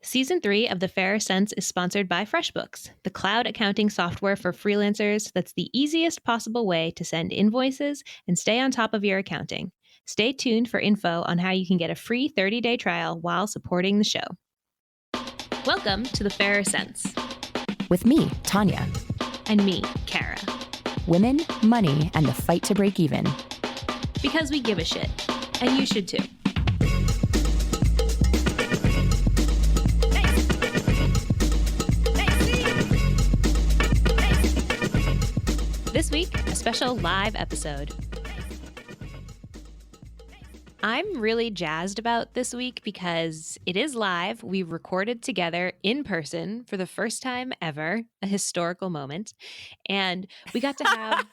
Season 3 of The Fairer Sense is sponsored by FreshBooks, the cloud accounting software for freelancers that's the easiest possible way to send invoices and stay on top of your accounting. Stay tuned for info on how you can get a free 30-day trial while supporting the show. Welcome to The Fairer Sense. With me, Tanya. And me, Kara. Women, money, and the fight to break even. Because we give a shit. And you should too. This week, a special live episode. I'm really jazzed about this week because it is live. We recorded together in person for the first time ever, a historical moment. And we got to have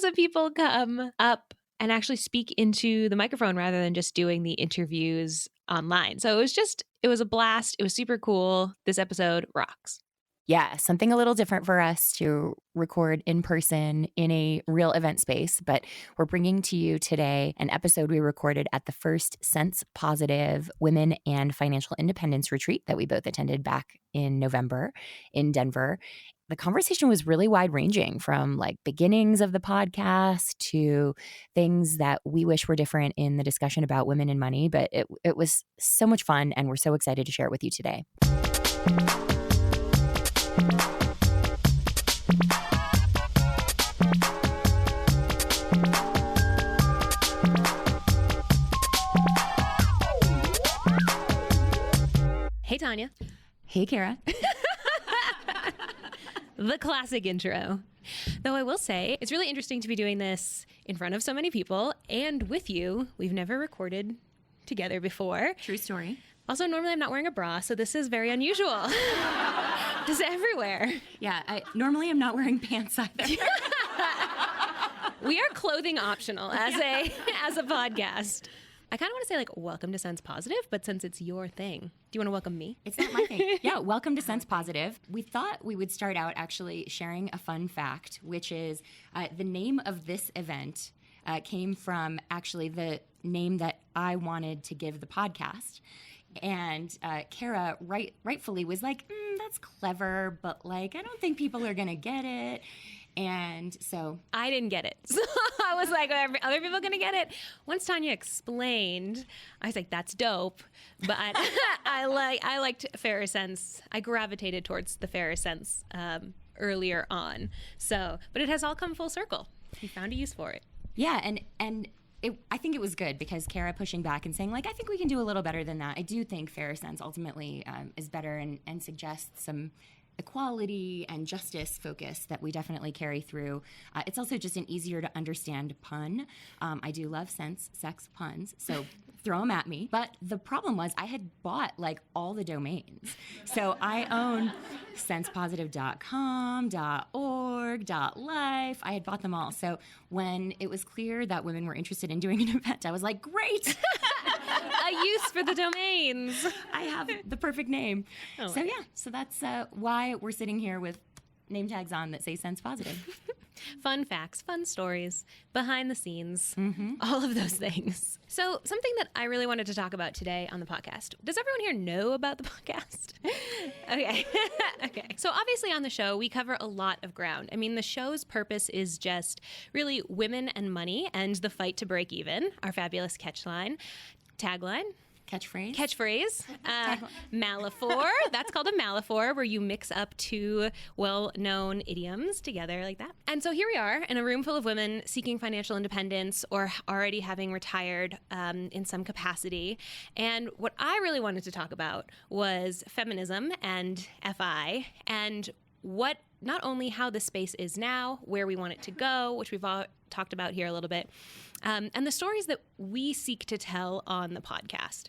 some people come up and actually speak into the microphone rather than just doing the interviews online. So it was a blast. It was super cool. This episode rocks. Yeah, something a little different for us to record in person in a real event space, but we're bringing to you today an episode we recorded at the first Sense Positive Women and Financial Independence Retreat that we both attended back in November in Denver. The conversation was really wide-ranging, from like beginnings of the podcast to things that we wish were different in the discussion about women and money, but it was so much fun, and we're so excited to share it with you today. Hey, Tanya. Hey, Kara. The classic intro. Though I will say, it's really interesting to be doing this in front of so many people and with you. We've never recorded together before. True story. Also, normally I'm not wearing a bra, so this is very unusual. Just everywhere. Yeah, normally I'm not wearing pants either. We are clothing optional as a podcast. I kind of want to say like, welcome to Sense Positive, but since it's your thing, do you want to welcome me? It's not my thing. Yeah, welcome to Sense Positive. We thought we would start out actually sharing a fun fact, which is the name of this event came from actually the name that I wanted to give the podcast. And Kara rightfully was like, that's clever, but like, I don't think people are going to get it. And so I didn't get it. So I was like, are other people going to get it? Once Tanya explained, I was like, that's dope. But I liked Fairer Sense. I gravitated towards the Fairer Sense earlier on. So, but it has all come full circle. We found a use for it. Yeah, and I think it was good because Kara pushing back and saying, like, I think we can do a little better than that. I do think Fairer Sense ultimately is better and suggests some equality and justice focus that we definitely carry through. It's also just an easier to understand pun. I do love sex puns, so throw them at me. But the problem was I had bought like all the domains. So I own sensepositive.com, .org, .life. I had bought them all. So when it was clear that women were interested in doing an event, I was like, great. A use for the domains. I have the perfect name. Oh, so yeah, so that's why we're sitting here with name tags on that say Sense Positive. Fun facts, fun stories, behind the scenes, all of those things. So something that I really wanted to talk about today on the podcast. Does everyone here know about the podcast? Okay. Okay. So obviously on the show, we cover a lot of ground. I mean, the show's purpose is just really women and money and the fight to break even, our fabulous tagline. Catchphrase. Malaphor. That's called a malaphor, where you mix up two well-known idioms together like that. And so here we are in a room full of women seeking financial independence or already having retired in some capacity. And what I really wanted to talk about was feminism and FI and what not only how the space is now, where we want it to go, which we've all talked about here a little bit, and the stories that we seek to tell on the podcast.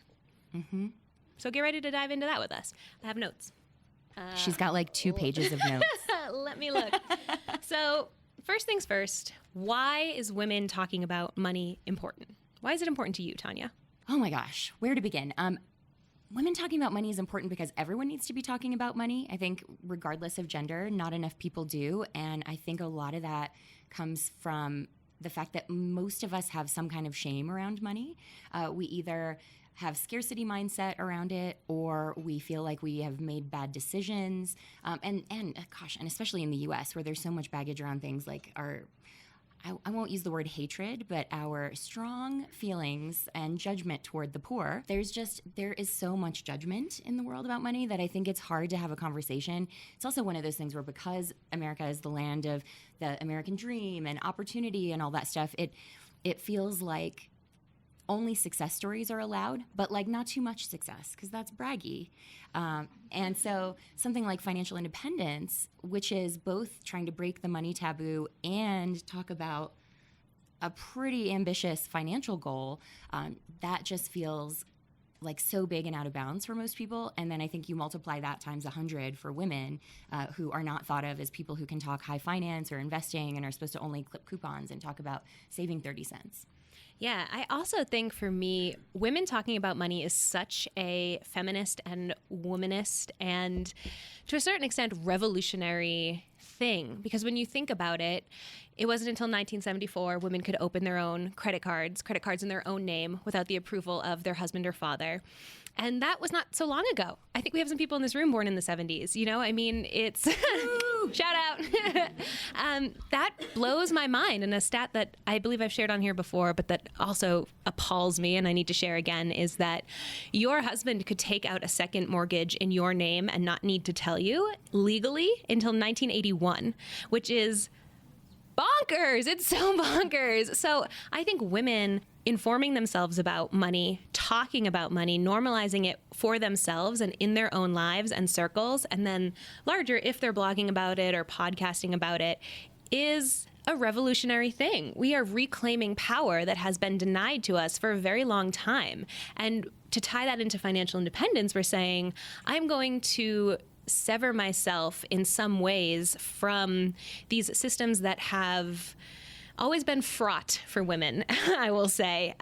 Mm-hmm. So get ready to dive into that with us. I have notes. She's got like 2 pages of notes. Let me look. So first things first, why is women talking about money important? Why is it important to you, Tanya? Oh my gosh, where to begin? Women talking about money is important because everyone needs to be talking about money. I think regardless of gender, not enough people do. And I think a lot of that comes from the fact that most of us have some kind of shame around money. We either have scarcity mindset around it, or we feel like we have made bad decisions. And especially in the US, where there's so much baggage around things like I won't use the word hatred, but our strong feelings and judgment toward the poor. There is so much judgment in the world about money that I think it's hard to have a conversation. It's also one of those things where, because America is the land of the American dream and opportunity and all that stuff, it feels like only success stories are allowed, but like not too much success, because that's braggy. And so something like financial independence, which is both trying to break the money taboo and talk about a pretty ambitious financial goal, that just feels like so big and out of bounds for most people. And then I think you multiply that times 100 for women who are not thought of as people who can talk high finance or investing and are supposed to only clip coupons and talk about saving 30 cents. Yeah, I also think for me, women talking about money is such a feminist and womanist and, to a certain extent, revolutionary thing. Because when you think about it, it wasn't until 1974 women could open their own credit cards in their own name without the approval of their husband or father. And that was not so long ago. I think we have some people in this room born in the 70s. You know, I mean, it's shout out. That blows my mind. And a stat that I believe I've shared on here before, but that also appalls me and I need to share again, is that your husband could take out a second mortgage in your name and not need to tell you legally until 1981, which is bonkers. It's so bonkers. So I think women informing themselves about money, talking about money, normalizing it for themselves and in their own lives and circles, and then larger if they're blogging about it or podcasting about it, is a revolutionary thing. We are reclaiming power that has been denied to us for a very long time. And to tie that into financial independence, we're saying, I'm going to sever myself in some ways from these systems that have always been fraught for women, I will say,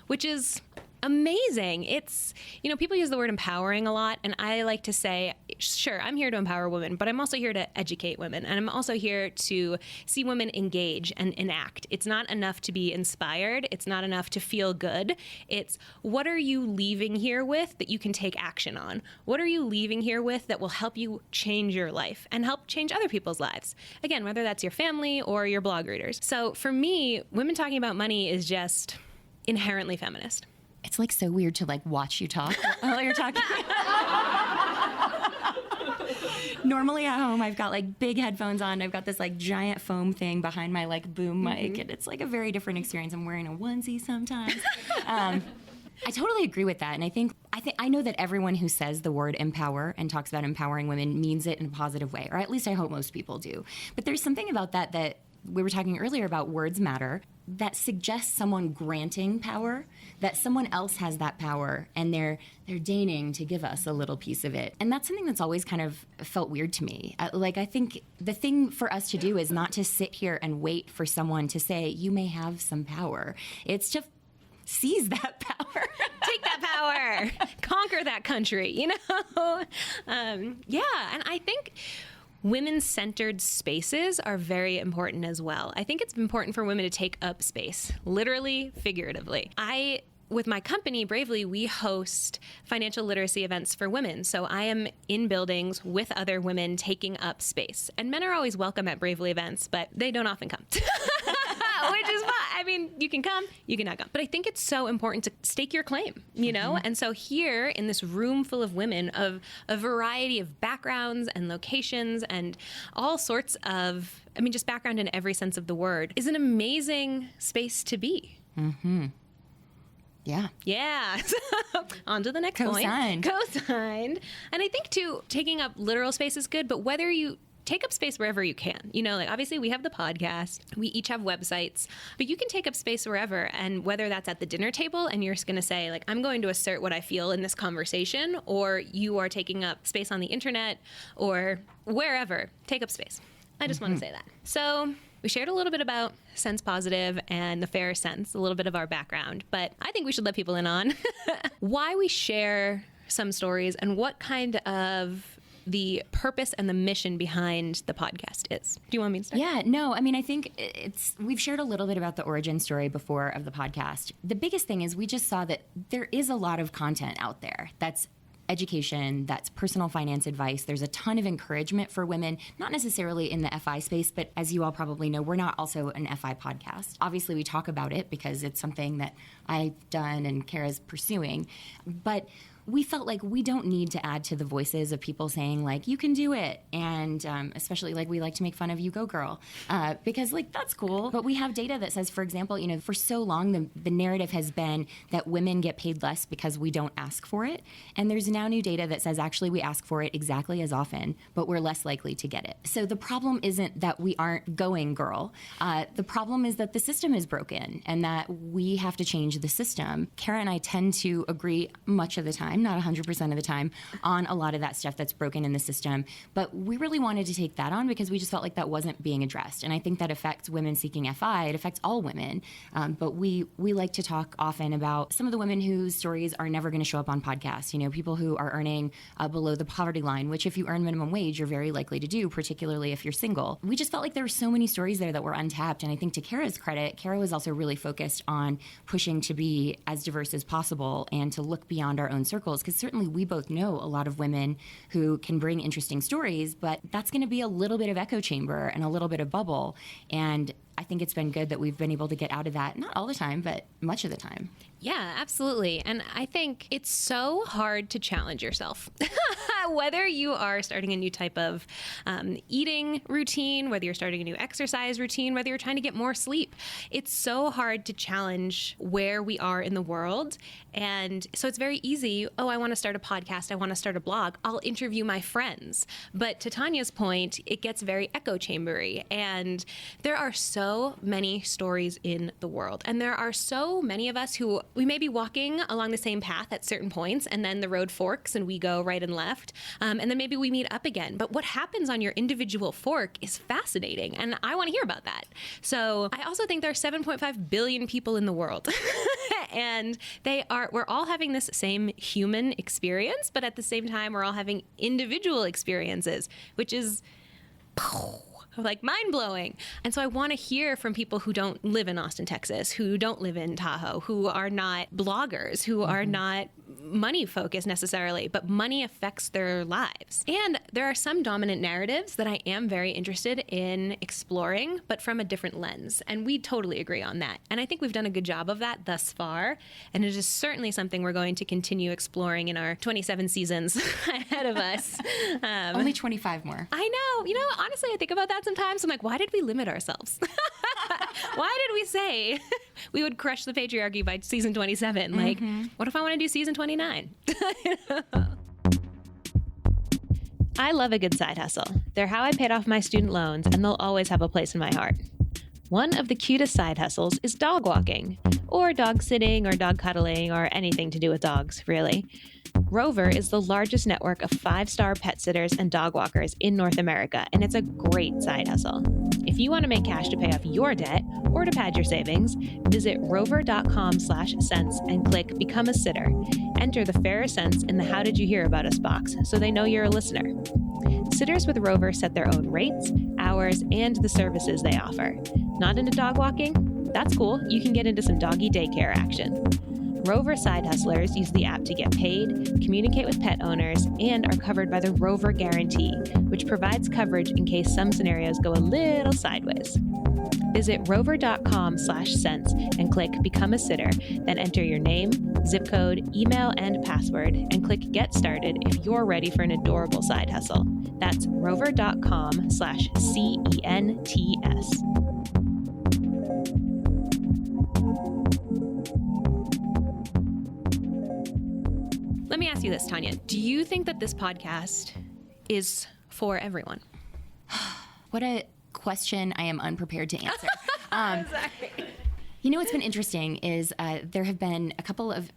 which is amazing. It's, you know, people use the word empowering a lot, and I like to say, sure, I'm here to empower women, but I'm also here to educate women, and I'm also here to see women engage and enact. It's not enough to be inspired. It's not enough to feel good. It's, what are you leaving here with that you can take action on? What are you leaving here with that will help you change your life and help change other people's lives? Again, whether that's your family or your blog readers. So for me, women talking about money is just inherently feminist. It's like so weird to like watch you talk while you're talking. Normally at home, I've got like big headphones on. I've got this like giant foam thing behind my like boom mic, and it's like a very different experience. I'm wearing a onesie sometimes. I totally agree with that. And I know that everyone who says the word empower and talks about empowering women means it in a positive way, or at least I hope most people do. But there's something about that we were talking earlier about words matter, that suggests someone granting power, that someone else has that power and they're deigning to give us a little piece of it. And that's something that's always kind of felt weird to me. I think the thing for us to do is not to sit here and wait for someone to say, you may have some power. It's to seize that power. Take that power. Conquer that country, you know? Yeah, and I think women-centered spaces are very important as well. I think it's important for women to take up space, literally, figuratively. With my company, Bravely, we host financial literacy events for women. So I am in buildings with other women taking up space. And men are always welcome at Bravely events, but they don't often come. Which is fine. I mean, you can come, you can not come. But I think it's so important to stake your claim, you know? Mm-hmm. And so here in this room full of women of a variety of backgrounds and locations and all sorts of, just background in every sense of the word, is an amazing space to be. Mm-hmm. Yeah. Yeah. On to the next point. Co-signed. And I think, too, taking up literal space is good, but whether you take up space wherever you can. You know, like obviously we have the podcast, we each have websites, but you can take up space wherever. And whether that's at the dinner table and you're just going to say, like, I'm going to assert what I feel in this conversation, or you are taking up space on the internet or wherever, take up space. I just want to say that. So we shared a little bit about Sense Positive and the Fair Sense, a little bit of our background, but I think we should let people in on why we share some stories and what kind of the purpose and the mission behind the podcast is. Do you want me to start? Yeah, no, I mean, I think we've shared a little bit about the origin story before of the podcast. The biggest thing is we just saw that there is a lot of content out there that's education, that's personal finance advice. There's a ton of encouragement for women, not necessarily in the FI space, but as you all probably know, we're not also an FI podcast. Obviously, we talk about it because it's something that I've done and Kara's pursuing, but we felt like we don't need to add to the voices of people saying, like, you can do it. And especially, like, we like to make fun of you go girl, because, like, that's cool. But we have data that says, for example, you know, for so long, the narrative has been that women get paid less because we don't ask for it. And there's now new data that says, actually, we ask for it exactly as often, but we're less likely to get it. So the problem isn't that we aren't going girl. The problem is that the system is broken and that we have to change the system. Kara and I tend to agree much of the time, not 100% of the time, on a lot of that stuff that's broken in the system. But we really wanted to take that on because we just felt like that wasn't being addressed. And I think that affects women seeking FI. It affects all women. But we like to talk often about some of the women whose stories are never going to show up on podcasts. You know, people who are earning below the poverty line, which if you earn minimum wage, you're very likely to do, particularly if you're single. We just felt like there were so many stories there that were untapped. And I think to Kara's credit, Kara was also really focused on pushing to be as diverse as possible and to look beyond our own circles. Because certainly we both know a lot of women who can bring interesting stories, but that's going to be a little bit of echo chamber and a little bit of bubble. And I think it's been good that we've been able to get out of that, not all the time, but much of the time. Yeah, absolutely. And I think it's so hard to challenge yourself. Whether you are starting a new type of eating routine, whether you're starting a new exercise routine, whether you're trying to get more sleep, it's so hard to challenge where we are in the world. And so it's very easy. Oh, I want to start a podcast. I want to start a blog. I'll interview my friends. But to Tanya's point, it gets very echo chambery. And there are so many stories in the world. And there are so many of us who we may be walking along the same path at certain points, and then the road forks and we go right and left. And then maybe we meet up again. But what happens on your individual fork is fascinating. And I want to hear about that. So I also think there are 7.5 billion people in the world. And we're all having this same human experience, but at the same time, we're all having individual experiences, which is like mind-blowing. And so I want to hear from people who don't live in Austin, Texas, who don't live in Tahoe, who are not bloggers, who are not money-focused necessarily, but money affects their lives. And there are some dominant narratives that I am very interested in exploring, but from a different lens. And we totally agree on that. And I think we've done a good job of that thus far. And it is certainly something we're going to continue exploring in our 27 seasons ahead of us. Only 25 more. I know. You know, honestly, I think about that sometimes. I'm like, why did we limit ourselves? Why did we say we would crush the patriarchy by season 27? Like, what if I want to do season 29? I love a good side hustle. They're how I paid off my student loans, and they'll always have a place in my heart. One of the cutest side hustles is dog walking, or dog sitting, or dog cuddling, or anything to do with dogs, really. Rover is the largest network of 5-star pet sitters and dog walkers in North America, and it's a great side hustle. If you want to make cash to pay off your debt or to pad your savings, visit rover.com/cents and click Become a Sitter. Enter the fairer cents in the How Did You Hear About Us box so they know you're a listener. Sitters with Rover set their own rates, hours, and the services they offer. Not into dog walking? That's cool. You can get into some doggy daycare action. Rover side hustlers use the app to get paid, communicate with pet owners, and are covered by the Rover Guarantee, which provides coverage in case some scenarios go a little sideways. Visit rover.com/cents and click Become a Sitter, then enter your name, zip code, email, and password, and click Get Started if you're ready for an adorable side hustle. That's rover.com/CENTS. Let me ask you this, Tanya. Do you think that this podcast is for everyone? What a question I am unprepared to answer. Exactly. You know what's been interesting is there have been a couple of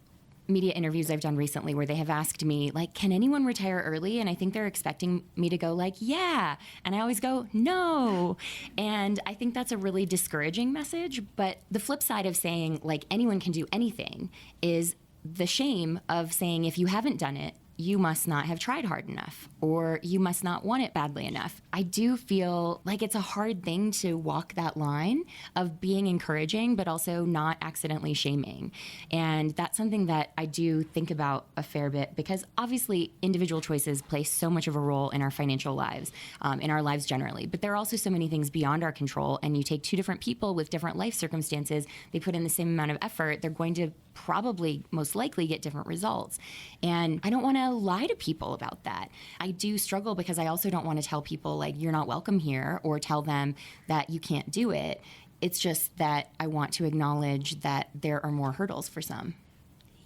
media interviews I've done recently where they have asked me, like, can anyone retire early? And I think they're expecting me to go like, yeah. And I always go, no. And I think that's a really discouraging message. But the flip side of saying, like, anyone can do anything is the shame of saying if you haven't done it, you must not have tried hard enough, or you must not want it badly enough. I do feel like it's a hard thing to walk that line of being encouraging, but also not accidentally shaming. And that's something that I do think about a fair bit, because obviously individual choices play so much of a role in our financial lives, in our lives generally. But there are also so many things beyond our control. And you take two different people with different life circumstances, they put in the same amount of effort, they're going to probably most likely get different results. And I don't want to lie to people about that. I do struggle because I also don't want to tell people like, you're not welcome here, or tell them that you can't do it. It's just that I want to acknowledge that there are more hurdles for some.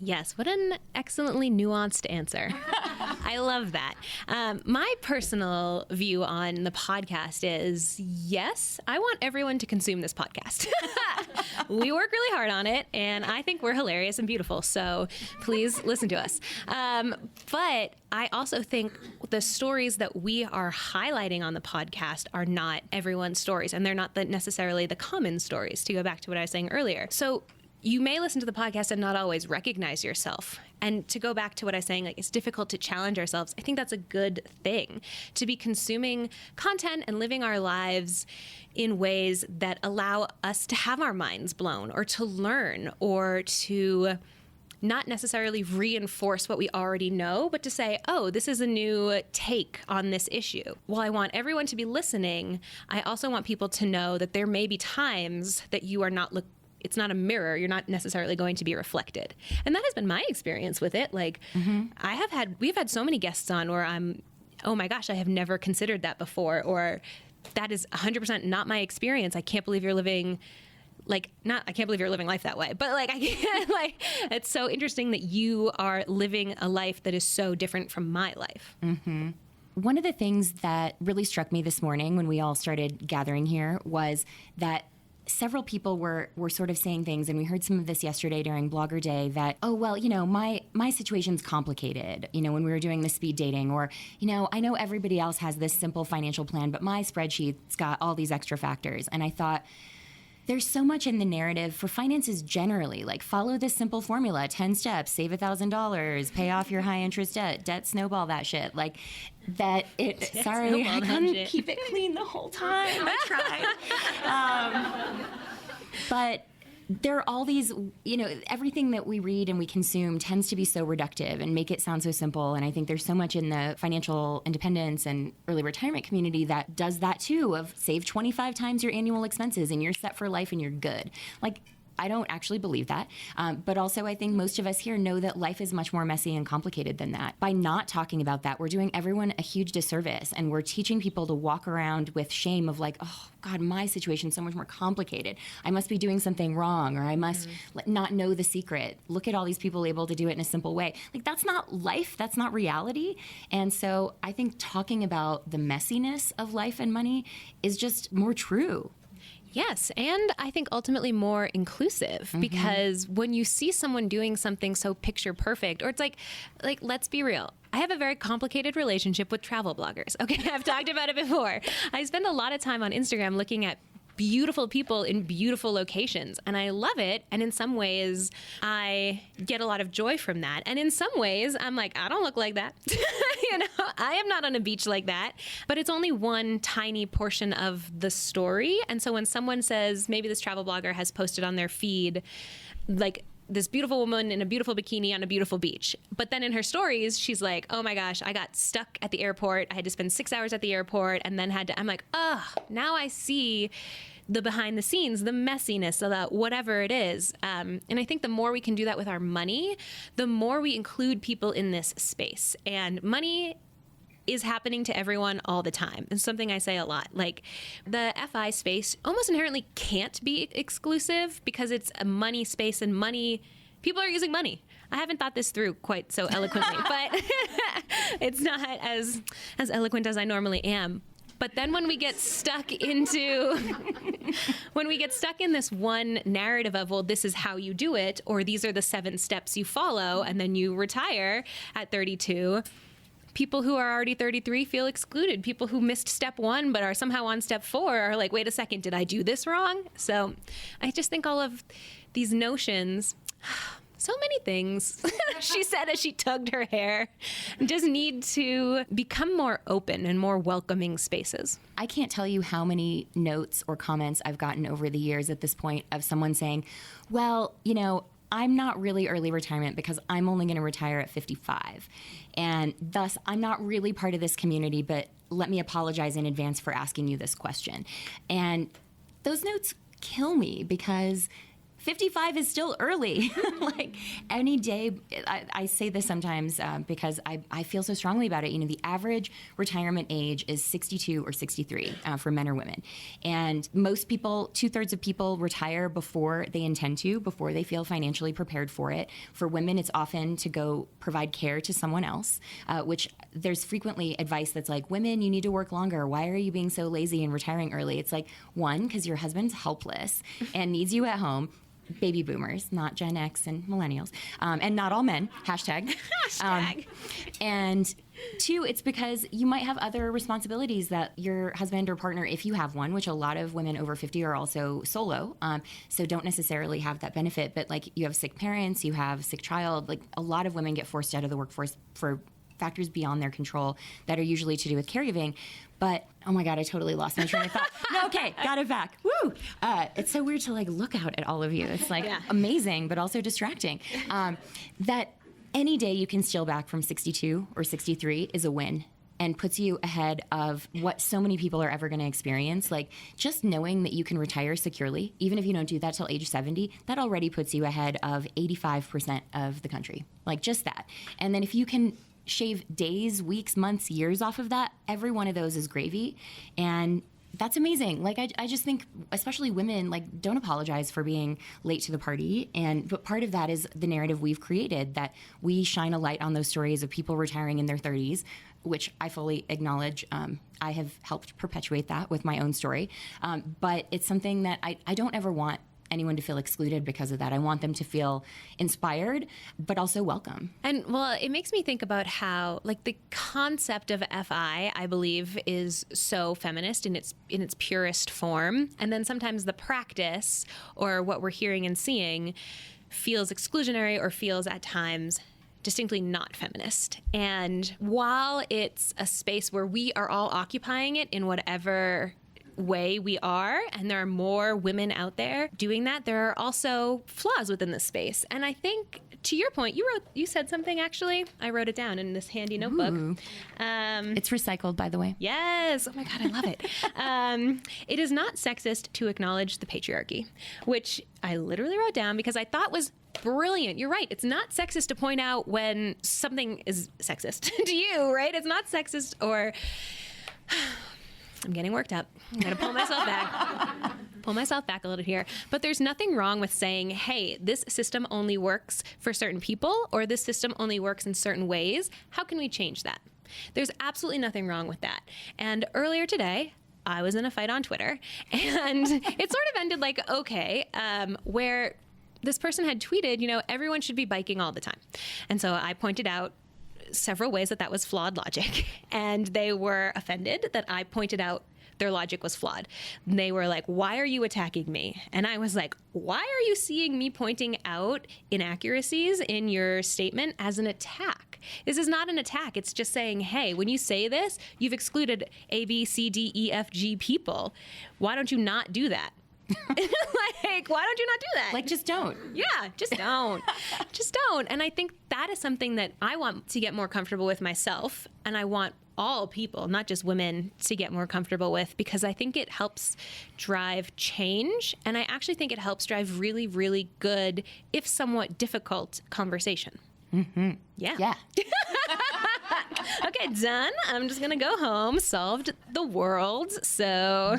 Yes, what an excellently nuanced answer. I love that. My personal view on the podcast is, yes, I want everyone to consume this podcast. We work really hard on it, and I think we're hilarious and beautiful, so please listen to us. But I also think the stories that we are highlighting on the podcast are not everyone's stories, and they're not necessarily the common stories, to go back to what I was saying earlier. So you may listen to the podcast and not always recognize yourself. And to go back to what I was saying, like, it's difficult to challenge ourselves. I think that's a good thing, to be consuming content and living our lives in ways that allow us to have our minds blown, or to learn, or to not necessarily reinforce what we already know, but to say, oh, this is a new take on this issue. While I want everyone to be listening, I also want people to know that there may be times that you are not it's not a mirror. You're not necessarily going to be reflected. And that has been my experience with it. Like, we've had so many guests on where I'm, oh my gosh, I have never considered that before. Or that is 100% not my experience. I can't believe you're living I can't believe you're living life that way. But I can't, it's so interesting that you are living a life that is so different from my life. Mm-hmm. One of the things that really struck me this morning when we all started gathering here was that several people were sort of saying things, and we heard some of this yesterday during Blogger Day, that, oh, well, my situation's complicated, when we were doing the speed dating, or, I know everybody else has this simple financial plan, but my spreadsheet's got all these extra factors. And I thought, there's so much in the narrative for finances generally, like follow this simple formula, 10 steps, save $1,000, pay off your high interest debt snowball that shit. Sorry, I couldn't keep it clean the whole time. I tried. But there are all these, everything that we read and we consume tends to be so reductive and make it sound so simple. And I think there's so much in the financial independence and early retirement community that does that too, of save 25 times your annual expenses and you're set for life and you're good. I don't actually believe that. But also I think most of us here know that life is much more messy and complicated than that. By not talking about that, we're doing everyone a huge disservice, and we're teaching people to walk around with shame of oh God, my situation's so much more complicated. I must be doing something wrong, or I must not know the secret. Look at all these people able to do it in a simple way. That's not life. That's not reality. And so I think talking about the messiness of life and money is just more true. Yes, and I think ultimately more inclusive, because when you see someone doing something so picture perfect, or it's like let's be real. I have a very complicated relationship with travel bloggers. Okay, I've talked about it before. I spend a lot of time on Instagram looking at beautiful people in beautiful locations, and I love it. And in some ways, I get a lot of joy from that. And in some ways, I'm like, I don't look like that. I am not on a beach like that. But it's only one tiny portion of the story. And so when someone says, maybe this travel blogger has posted on their feed, this beautiful woman in a beautiful bikini on a beautiful beach. But then in her stories, she's like, oh my gosh, I got stuck at the airport. I had to spend 6 hours at the airport and then I'm like, now I see the behind the scenes, the messiness of that, whatever it is. And I think the more we can do that with our money, the more we include people in this space. And money is happening to everyone all the time. It's something I say a lot. The FI space almost inherently can't be exclusive because it's a money space, and people are using money. I haven't thought this through quite so eloquently, but it's not as eloquent as I normally am. But then when we get stuck in this one narrative of, well, this is how you do it, or these are the 7 steps you follow, and then you retire at 32, people who are already 33 feel excluded. People who missed step 1 but are somehow on step 4 are like, wait a second, did I do this wrong? So I just think all of these notions, so many things, she said as she tugged her hair, just need to become more open and more welcoming spaces. I can't tell you how many notes or comments I've gotten over the years at this point of someone saying, well, I'm not really early retirement because I'm only going to retire at 55. And thus, I'm not really part of this community, but let me apologize in advance for asking you this question. And those notes kill me because 55 is still early. Like any day, I say this sometimes because I feel so strongly about it. The average retirement age is 62 or 63 for men or women. And most people, 2/3 of people retire before they intend to, before they feel financially prepared for it. For women, it's often to go provide care to someone else, which there's frequently advice that's like, women, you need to work longer. Why are you being so lazy and retiring early? It's like, one, because your husband's helpless and needs you at home. Baby boomers, not Gen X and millennials, and not all men, hashtag. And two, it's because you might have other responsibilities that your husband or partner, if you have one, which a lot of women over 50 are also solo, so don't necessarily have that benefit, but like you have sick parents, you have sick child, like a lot of women get forced out of the workforce for factors beyond their control that are usually to do with caregiving. But, oh my God, I totally lost my train of thought. No, okay, got it back. Woo! It's so weird to like look out at all of you. It's like amazing, but also distracting. That any day you can steal back from 62 or 63 is a win and puts you ahead of what so many people are ever going to experience. Like just knowing that you can retire securely, even if you don't do that till age 70, that already puts you ahead of 85% of the country. Like just that. And then if you can shave days, weeks, months, years off of that, every one of those is gravy. And that's amazing. Like, I just think, especially women, like, don't apologize for being late to the party. But part of that is the narrative we've created, that we shine a light on those stories of people retiring in their 30s, which I fully acknowledge. I have helped perpetuate that with my own story. But it's something that I don't ever want anyone to feel excluded because of that. I want them to feel inspired, but also welcome. And well, it makes me think about how, like, the concept of FI, I believe, is so feminist in its purest form. And then sometimes the practice, or what we're hearing and seeing, feels exclusionary or feels at times distinctly not feminist. And while it's a space where we are all occupying it in whatever way we are, and there are more women out there doing that, there are also flaws within this space. And I think, to your point, you said something, actually. I wrote it down in this handy notebook. It's recycled, by the way. Yes. Oh my God, I love it. It is not sexist to acknowledge the patriarchy, which I literally wrote down because I thought was brilliant. You're right. It's not sexist to point out when something is sexist to you, right? It's not sexist or... I'm getting worked up. I'm going to pull myself back. Pull myself back a little here. But there's nothing wrong with saying, hey, this system only works for certain people, or this system only works in certain ways. How can we change that? There's absolutely nothing wrong with that. And earlier today, I was in a fight on Twitter, and it sort of ended like, okay, where this person had tweeted, everyone should be biking all the time. And so I pointed out several ways that was flawed logic, and they were offended that I pointed out their logic was flawed. And they were like, why are you attacking me? And I was like, why are you seeing me pointing out inaccuracies in your statement as an attack? This is not an attack. It's just saying, hey, when you say this, you've excluded A, B, C, D, E, F, G people. Why don't you not do that? Like, why don't you not do that? Like, just don't. Yeah, just don't. Just don't. And I think that is something that I want to get more comfortable with myself. And I want all people, not just women, to get more comfortable with, because I think it helps drive change. And I actually think it helps drive really, really good, if somewhat difficult, conversation. Mm-hmm. Yeah. Okay, done. I'm just going to go home. Solved the world. So...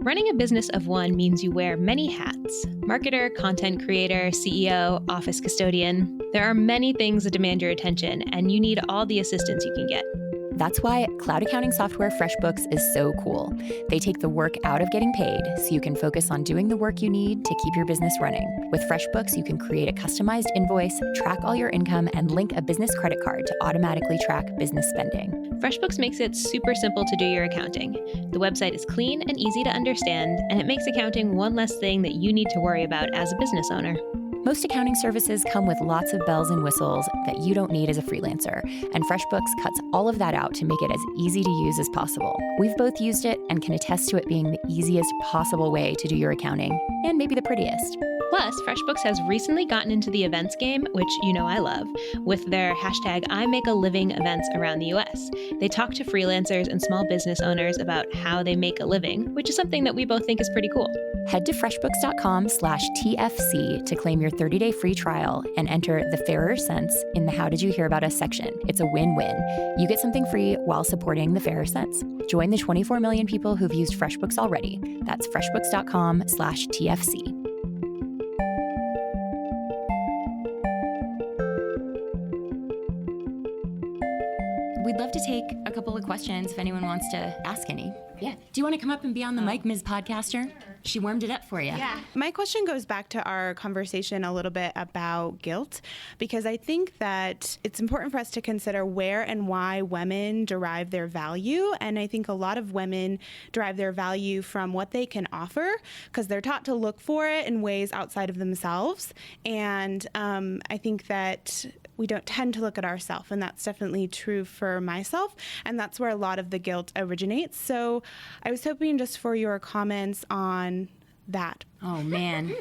Running a business of one means you wear many hats: marketer, content creator, CEO, office custodian. There are many things that demand your attention, and you need all the assistance you can get. That's why cloud accounting software FreshBooks is so cool. They take the work out of getting paid so you can focus on doing the work you need to keep your business running. With FreshBooks, you can create a customized invoice, track all your income, and link a business credit card to automatically track business spending. FreshBooks makes it super simple to do your accounting. The website is clean and easy to understand, and it makes accounting one less thing that you need to worry about as a business owner. Most accounting services come with lots of bells and whistles that you don't need as a freelancer, and FreshBooks cuts all of that out to make it as easy to use as possible. We've both used it and can attest to it being the easiest possible way to do your accounting, and maybe the prettiest. Plus, FreshBooks has recently gotten into the events game, which you know I love, with their hashtag #IMakeALiving events around the US. They talk to freelancers and small business owners about how they make a living, which is something that we both think is pretty cool. Head to freshbooks.com/TFC to claim your 30-day free trial and enter the Fairer Cents in the How Did You Hear About Us section. It's a win-win. You get something free while supporting the Fairer Cents. Join the 24 million people who've used FreshBooks already. That's freshbooks.com/TFC. We'd love to take a couple of questions if anyone wants to ask any. Yeah. Do you want to come up and be on the mic, Ms. Podcaster? Sure. She warmed it up for you. Yeah. My question goes back to our conversation a little bit about guilt, because I think that it's important for us to consider where and why women derive their value. And I think a lot of women derive their value from what they can offer, because they're taught to look for it in ways outside of themselves. And I think that we don't tend to look at ourselves, and that's definitely true for myself, and that's where a lot of the guilt originates. So I was hoping just for your comments on that. Oh, man.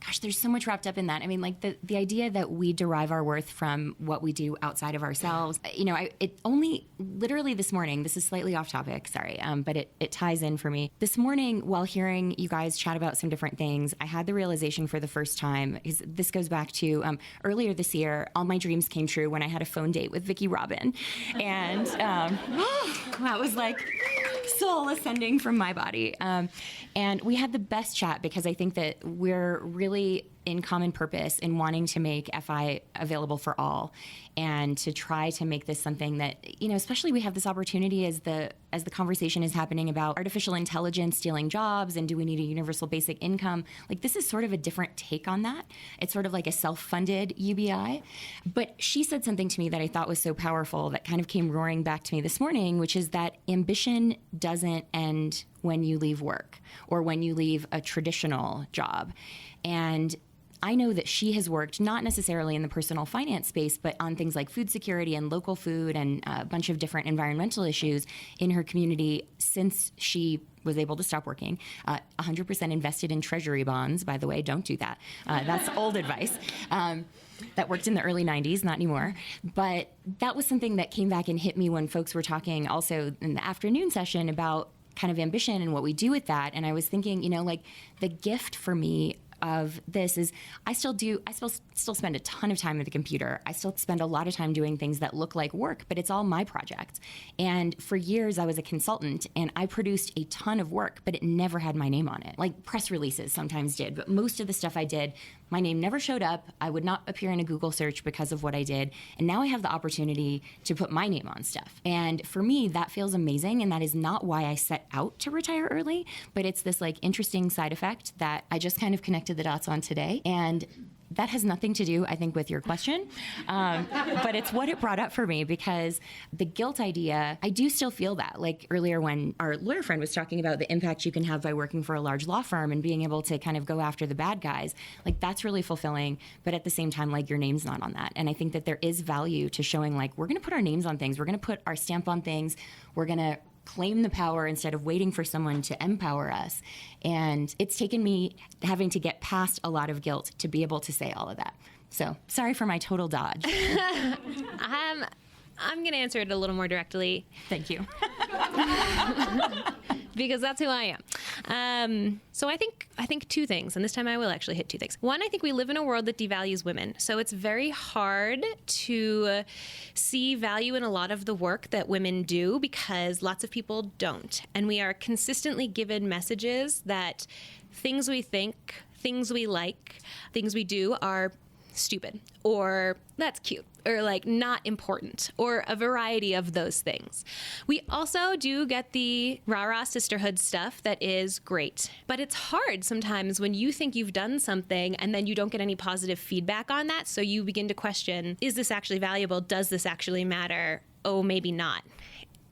Gosh, there's so much wrapped up in that. I mean, like the idea that we derive our worth from what we do outside of ourselves. You know, it only literally this morning, this is slightly off topic, sorry, but it ties in for me. This morning, while hearing you guys chat about some different things, I had the realization for the first time, because this goes back to earlier this year, all my dreams came true when I had a phone date with Vicki Robin. And that was like soul ascending from my body. And we had the best chat, because I think that we're really in common purpose in wanting to make FI available for all, and to try to make this something that, you know, especially we have this opportunity as the conversation is happening about artificial intelligence stealing jobs and do we need a universal basic income. Like, this is sort of a different take on that. It's sort of like a self-funded UBI. But she said something to me that I thought was so powerful that kind of came roaring back to me this morning, which is that ambition doesn't end when you leave work or when you leave a traditional job. And I know that she has worked not necessarily in the personal finance space, but on things like food security and local food and a bunch of different environmental issues in her community since she was able to stop working. 100% invested in treasury bonds, by the way. Don't do that. That's old advice. That worked in the early 90s, not anymore. But that was something that came back and hit me when folks were talking also in the afternoon session about kind of ambition and what we do with that. And I was thinking, you know, like the gift for me of this is I still spend a ton of time at the computer. I still spend a lot of time doing things that look like work, but it's all my projects. And for years I was a consultant and I produced a ton of work, but it never had my name on it. Like press releases sometimes did, but most of the stuff I did, my name never showed up. I would not appear in a Google search because of what I did. And now I have the opportunity to put my name on stuff. And for me, that feels amazing. And that is not why I set out to retire early, but it's this like interesting side effect that I just kind of connected the dots on today. And that has nothing to do, I think, with your question, but it's what it brought up for me, because the guilt idea, I do still feel that. Like earlier when our lawyer friend was talking about the impact you can have by working for a large law firm and being able to kind of go after the bad guys, like that's really fulfilling, but at the same time, like your name's not on that. And I think that there is value to showing like, we're gonna put our names on things, we're gonna put our stamp on things, we're gonna claim the power instead of waiting for someone to empower us. And it's taken me having to get past a lot of guilt to be able to say all of that. So sorry for my total dodge. I'm going to answer it a little more directly. Thank you. Because that's who I am. So I think two things, and this time I will actually hit two things. One, I think we live in a world that devalues women. So it's very hard to see value in a lot of the work that women do because lots of people don't. And we are consistently given messages that things we think, things we like, things we do are stupid, or that's cute, or like not important, or a variety of those things. We also do get the rah-rah sisterhood stuff that is great, but it's hard sometimes when you think you've done something and then you don't get any positive feedback on that, so you begin to question, is this actually valuable? Does this actually matter? Oh, maybe not.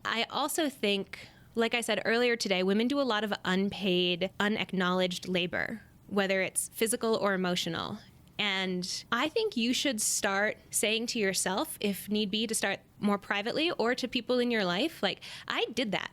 I also think, like I said earlier today, women do a lot of unpaid, unacknowledged labor, whether it's physical or emotional. And I think you should start saying to yourself, if need be, to start more privately, or to people in your life, like, I did that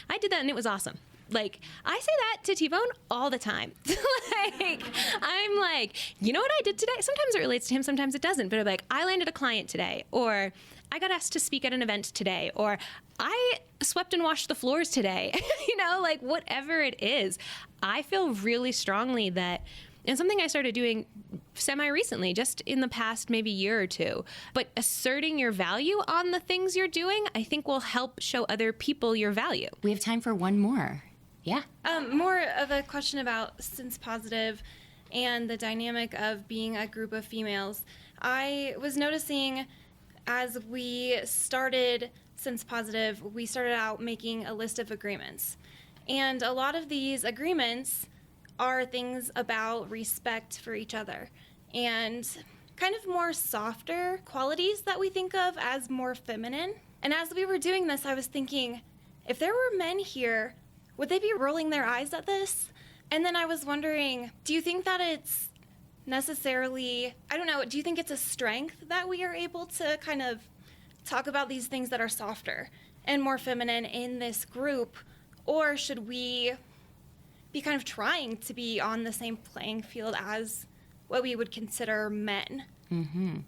and it was awesome. Like, I say that to T-Bone all the time. Like, I'm like, you know what I did today? Sometimes it relates to him, sometimes it doesn't. But I'm like, I landed a client today, or I got asked to speak at an event today, or I swept and washed the floors today. You know, like, whatever it is. I feel really strongly that, and something I started doing semi-recently, just in the past maybe year or two, but asserting your value on the things you're doing, I think will help show other people your value. We have time for one more. Yeah. More of a question about Sense Positive and the dynamic of being a group of females. I was noticing as we started Sense Positive, we started out making a list of agreements. And a lot of these agreements are things about respect for each other and kind of more softer qualities that we think of as more feminine. And as we were doing this, I was thinking, if there were men here, would they be rolling their eyes at this? And then I was wondering, do you think that it's necessarily, I don't know, do you think it's a strength that we are able to kind of talk about these things that are softer and more feminine in this group? Or should we be kind of trying to be on the same playing field as what we would consider men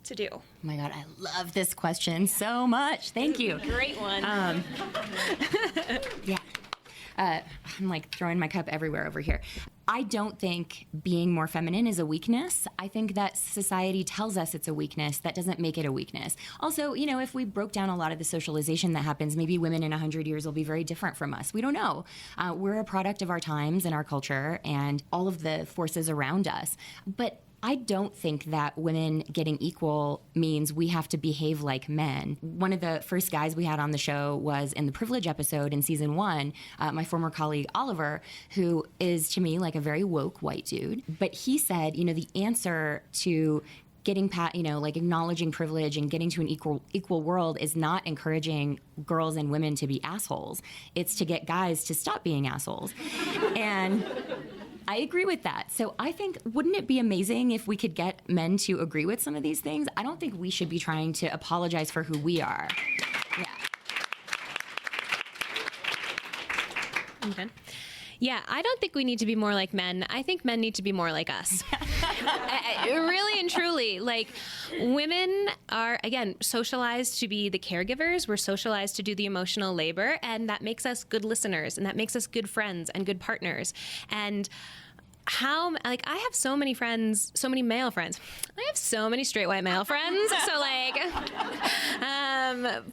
to do? Oh my God, I love this question so much. Thank you. Great one. Yeah. I'm like throwing my cup everywhere over here. I don't think being more feminine is a weakness. I think that society tells us it's a weakness. That doesn't make it a weakness. Also, you know, if we broke down a lot of the socialization that happens, maybe women in 100 years will be very different from us. We don't know. We're a product of our times and our culture and all of the forces around us. But I don't think that women getting equal means we have to behave like men. One of the first guys we had on the show was in the privilege episode in season 1, my former colleague Oliver, who is to me like a very woke white dude. But he said, you know, the answer to getting like acknowledging privilege and getting to an equal world is not encouraging girls and women to be assholes. It's to get guys to stop being assholes. And I agree with that. So I think, wouldn't it be amazing if we could get men to agree with some of these things? I don't think we should be trying to apologize for who we are. Yeah. Okay. Yeah, I don't think we need to be more like men. I think men need to be more like us. Really and truly, like, women are, again, socialized to be the caregivers. We're socialized to do the emotional labor, and that makes us good listeners, and that makes us good friends and good partners. And I have so many friends, so many male friends. I have so many straight white male friends. So like,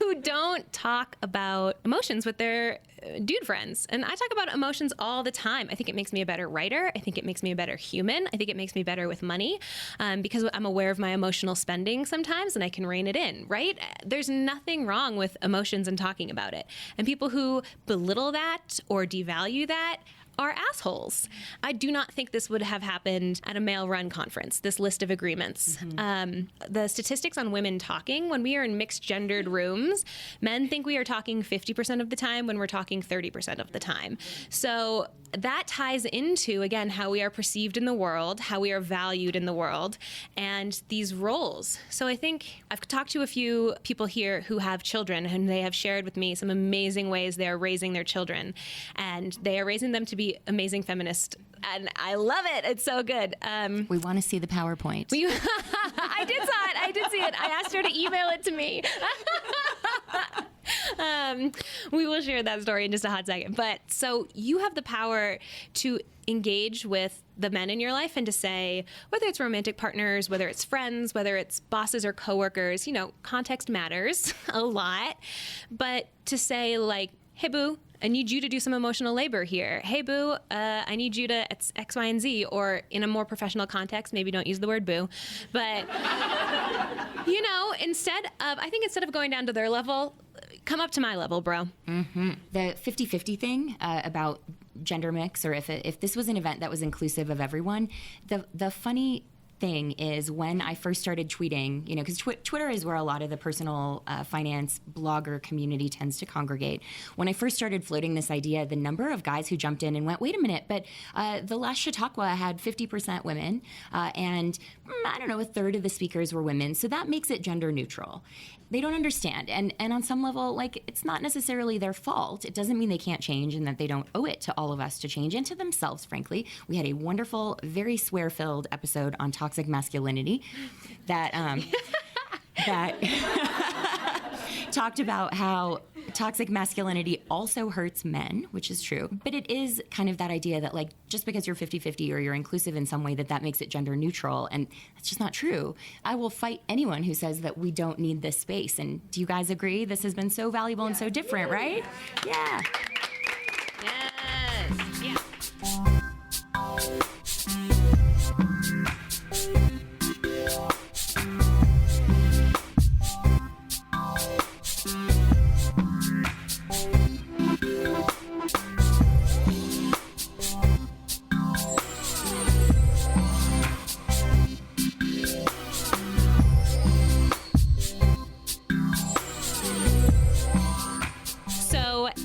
who don't talk about emotions with their dude friends. And I talk about emotions all the time. I think it makes me a better writer. I think it makes me a better human. I think it makes me better with money because I'm aware of my emotional spending sometimes and I can rein it in, right? There's nothing wrong with emotions and talking about it. And people who belittle that or devalue that are assholes. I do not think this would have happened at a male-run conference, this list of agreements. Mm-hmm. The statistics on women talking, when we are in mixed-gendered rooms, men think we are talking 50% of the time when we're talking 30% of the time. So that ties into, again, how we are perceived in the world, how we are valued in the world, and these roles. So I think I've talked to a few people here who have children, and they have shared with me some amazing ways they are raising their children, and they are raising them to be amazing feminists. And I love it. It's so good. We want to see the PowerPoint. I did see it. I asked her to email it to me. We will share that story in just a hot second. But so you have the power to engage with the men in your life and to say, whether it's romantic partners, whether it's friends, whether it's bosses or coworkers, you know, context matters a lot. But to say like, hey, boo, I need you to do some emotional labor here. Hey, boo, I need you to X, Y, and Z. Or in a more professional context, maybe don't use the word boo. But, instead of going down to their level, come up to my level, bro. Mm-hmm. The 50-50 thing about gender mix, or if this was an event that was inclusive of everyone, the funny thing is when I first started tweeting, because Twitter is where a lot of the personal finance blogger community tends to congregate. When I first started floating this idea, the number of guys who jumped in and went, wait a minute, but the last Chautauqua had 50% women, and I don't know, a third of the speakers were women, so that makes it gender neutral. They don't understand. And on some level, it's not necessarily their fault. It doesn't mean they can't change and that they don't owe it to all of us to change, and to themselves, frankly. We had a wonderful, very swear-filled episode on toxic masculinity that talked about how toxic masculinity also hurts men, which is true. But it is kind of that idea that just because you're 50-50 or you're inclusive in some way that makes it gender neutral. And that's just not true. I will fight anyone who says that we don't need this space. And do you guys agree? This has been so valuable and so different, right? Yeah. Yes. Yeah.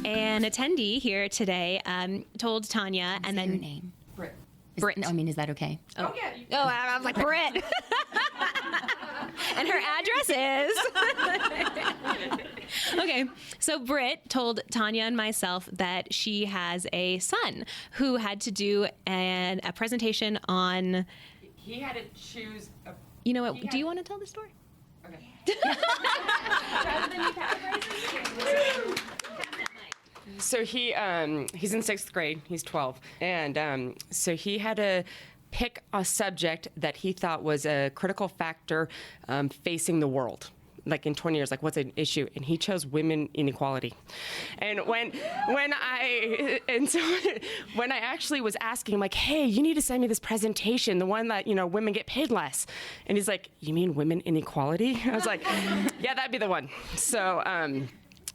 An attendee here today told Tanya, and then your name, Britt. Is that okay? Oh yeah. I was like Britt. And her address is. Okay, so Britt told Tanya and myself that she has a son who had to do a presentation on. He had to choose. You know what? Do you want to tell the story? Okay. So he's in 6th grade. He's 12, and so he had to pick a subject that he thought was a critical factor facing the world. In 20 years, what's an issue? And he chose women inequality. And when I actually was asking him, hey, you need to send me this presentation, the one that, women get paid less. And he's like, you mean women inequality? I was like, yeah, that'd be the one.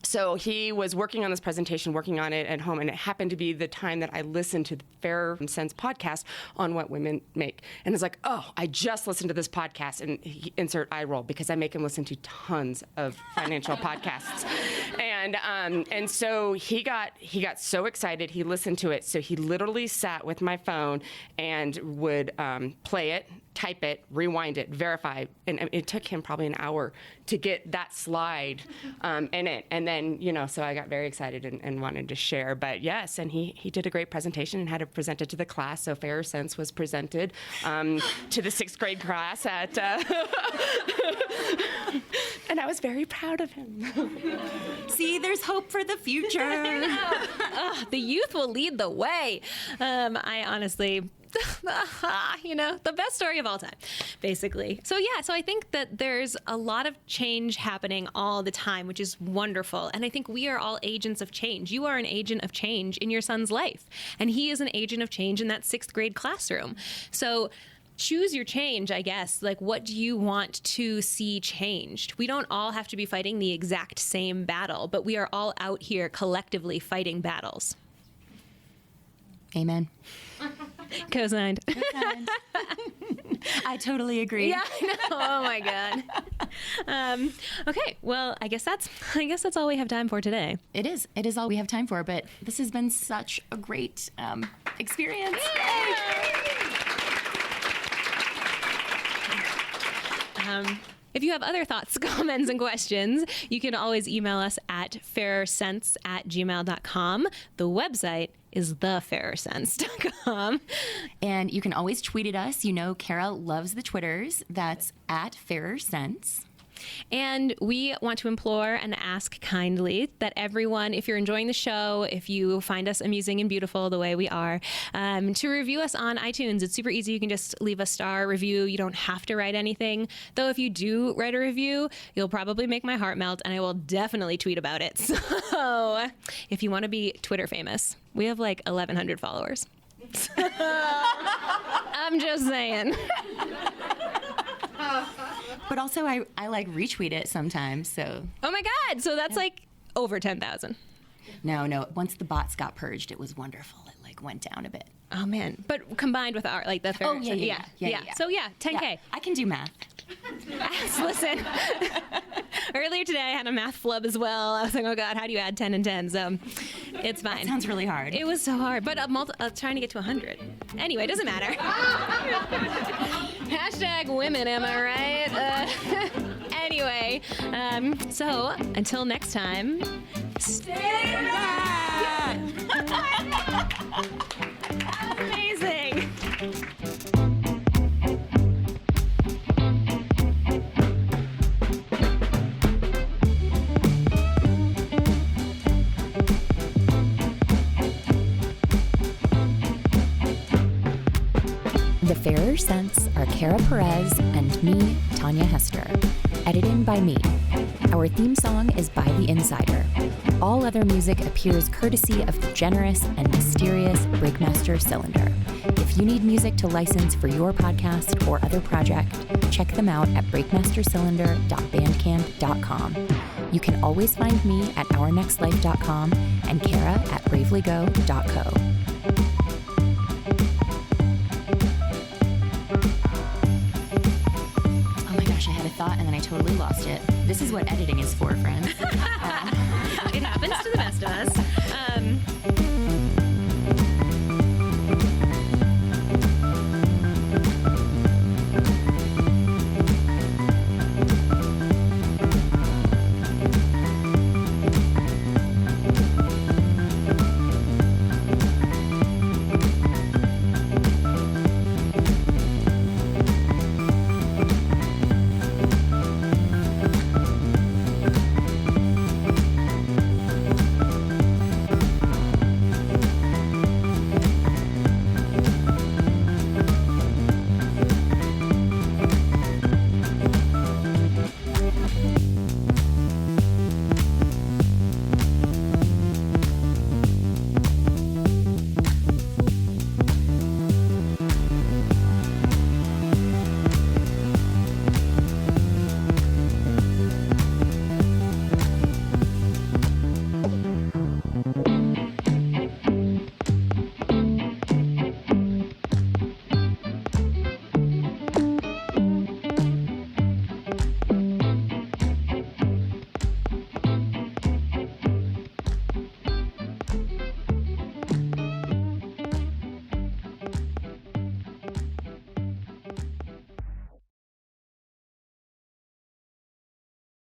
So he was working on this presentation, working on it at home, and it happened to be the time that I listened to the Fair Sense podcast on what women make. And it's like, oh, I just listened to this podcast, and insert eye roll, because I make him listen to tons of financial podcasts. And so he got so excited, he listened to it. So he literally sat with my phone and would play it, type it, rewind it, verify, and it took him probably an hour to get that slide in it. And then, so I got very excited and wanted to share. But yes, and he did a great presentation and had to present it to the class. So Fair Sense was presented to the 6th grade class at, and I was very proud of him. See, there's hope for the future. The youth will lead the way. I honestly... the best story of all time, basically. So I think that there's a lot of change happening all the time, which is wonderful. And I think we are all agents of change. You are an agent of change in your son's life, and he is an agent of change in that 6th grade classroom. So choose your change, I guess. What do you want to see changed? We don't all have to be fighting the exact same battle, but we are all out here collectively fighting battles. Amen. Co-signed. I totally agree. Yeah, I know. Oh my God. Okay, well, I guess that's all we have time for today. It is all we have time for, but this has been such a great experience. Yay! If you have other thoughts, comments, and questions, you can always email us at fairsense@gmail.com. The website is thefairsense.com. And you can always tweet at us. Kara loves the Twitters. That's @fairsense. And we want to implore and ask kindly that everyone, if you're enjoying the show, if you find us amusing and beautiful the way we are, to review us on iTunes. It's super easy. You can just leave a star review. You don't have to write anything. Though if you do write a review, you'll probably make my heart melt, and I will definitely tweet about it. So if you want to be Twitter famous, we have like 1,100 followers. I'm just saying. But also, I like retweet it sometimes, so. Oh my God. So that's like over 10,000. No. Once the bots got purged, it was wonderful. It like went down a bit. Oh man. But combined with our, like the fair. Oh, yeah. So yeah, 10K. Yeah, I can do math. Listen, earlier today I had a math flub as well. I was like, oh God, how do you add 10 and 10? So it's fine. That sounds really hard. It was so hard, but trying to get to 100. Anyway, it doesn't matter. Hashtag women, am I right? Anyway, so until next time, stay back. Amazing. The Fairer Scents are Kara Perez and me, Tanya Hester. Edited by me. Our theme song is by The Insider. All other music appears courtesy of the generous and mysterious Breakmaster Cylinder. If you need music to license for your podcast or other project, check them out at breakmastercylinder.bandcamp.com. You can always find me at ournextlife.com and Kara at bravelygo.co. Thought and then I totally lost it. This is what editing is for, friends. It happens to the best of us.